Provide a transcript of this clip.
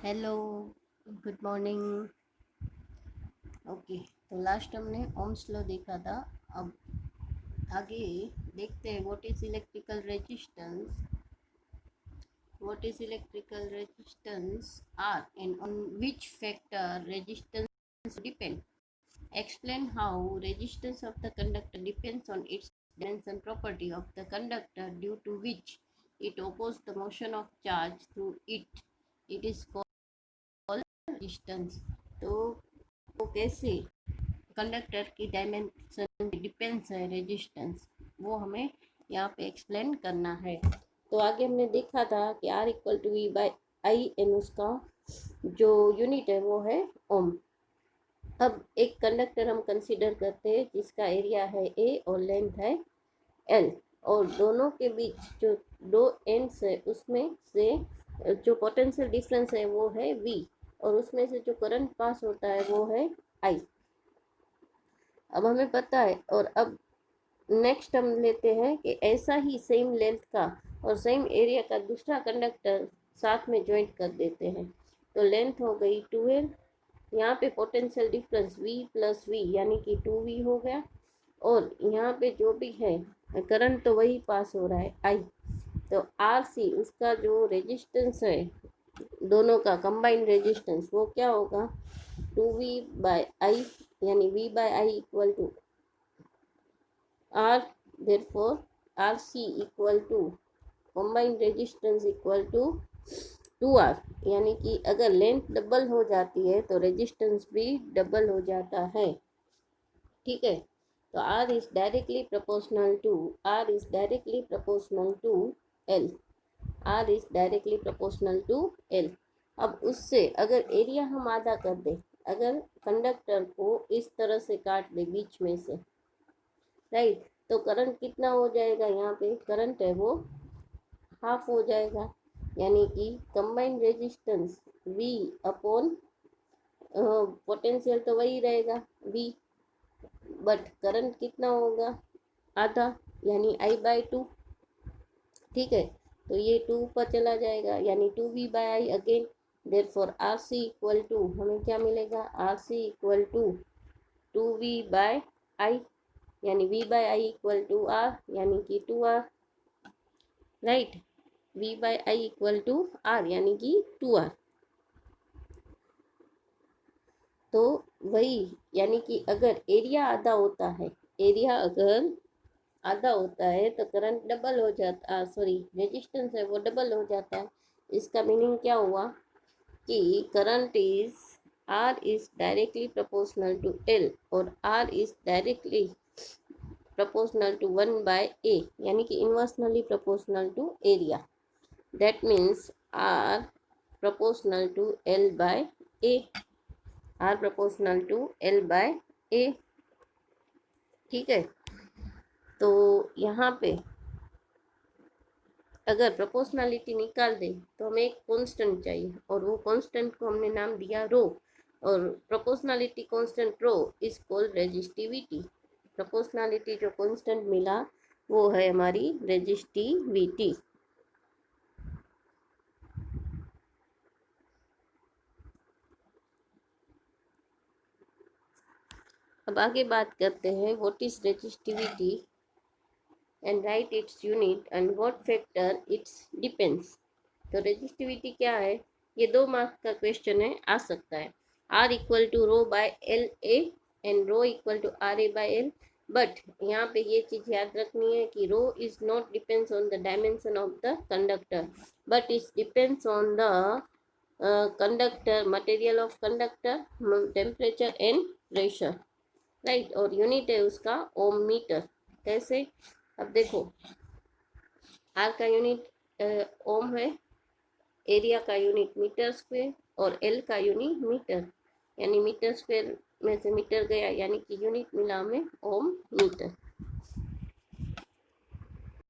Hello, good morning. Okay, तो last हमने Ohm's law देखा था। अब आगे देखते हैं what is electrical resistance are and on which factor resistance depend. Explain how resistance of the conductor depends on its dimension property of the conductor due to which it opposes the motion of charge through it. It is called resistance. तो वो कैसे conductor की dimension depends है resistance, वो हमें यहाँ पे explain करना है। तो आगे हमने देखा था कि R equal to V by I n, उसका जो यूनिट है वो है ओम। अब एक कंडक्टर हम कंसीडर करते हैं जिसका एरिया है ए और लेंथ है एल, और दोनों के बीच जो दो एंड्स है उसमें से जो पोटेंशियल डिफरेंस है वो है वी, और उसमें से जो करंट पास होता है वो है आई। अब हमें पता है, और अब नेक्स्ट हम लेते हैं कि ऐसा ही सेम लेंथ का और सेम एरिया का दूसरा कंडक्टर साथ में ज्वाइंट कर देते हैं। तो लेंथ हो गई 2l, यहाँ पे potential difference v plus V यानी कि 2v हो गया, और यहाँ पे जो भी है करंट तो वही पास हो रहा है i। तो आर सी उसका जो रेजिस्टेंस है दोनों का कंबाइंड रेजिस्टेंस वो क्या होगा, 2v बाय आई, यानी v by I equal to R, therefore RC equal to combined resistance equal to 2R, यानी कि अगर लेंथ डबल हो जाती है तो रेजिस्टेंस भी डबल हो जाता है। ठीक है, तो R is directly proportional to L। R is directly proportional to L। अब उससे अगर एरिया हम आधा कर दें, अगर कंडक्टर को इस तरह से काट दे बीच में से, राइट, तो करंट कितना हो जाएगा, यहाँ पे करंट है वो हाफ हो जाएगा, यानी कि combined resistance V upon potential तो वही रहेगा V, बट करंट कितना होगा, आधा, यानी I बाई 2। ठीक है, तो ये 2 ऊपर चला जाएगा यानी 2V by I again. Therefore RC equal to हमें क्या मिलेगा, RC equal to 2V by I, यानी V by I equal to R, यानी कि 2R, right. V by I equal to R यानी कि 2R। तो वही, यानी कि अगर एरिया आधा होता है, एरिया अगर आधा होता है तो करंट डबल हो जाता, सॉरी रेजिस्टेंस है वो डबल हो जाता है। इसका मीनिंग क्या हुआ कि current is R is directly proportional to L और R is directly proportional to 1 by A, यानी कि inversely proportional to area। That means R proportional to L by A, R proportional to L by A। ठीक है, तो यहाँ पे अगर proportionality निकाल दें तो हमें एक कांस्टेंट चाहिए, और वो कांस्टेंट को हमने नाम दिया रो, और proportionality constant rho is called resistivity. Proportionality जो कांस्टेंट मिला वो है हमारी रेजिस्टिविटी। अब आगे बात करते हैं what is resistivity and right its unit and what factor it's depends. तो रेजिस्टिविटी क्या है, ये 2 मार्क्स का क्वेश्चन है, आ सकता है। R equal to rho by L A and rho equal to R A by L, but यहाँ पे ये चीज़ याद रखनी है कि rho is not depends on the dimension of the conductor, but it depends on the conductor, material of conductor, temperature and pressure, right. और unit है उसका ओम मीटर। कैसे, अब देखो आर का यूनिट ओम है, एरिया का यूनिट मीटर स्क्वायर, और एल का यूनिट मीटर, यानी मीटर स्क्वायर में से मीटर गया यानी कि यूनिट मिला हमें ओम मीटर।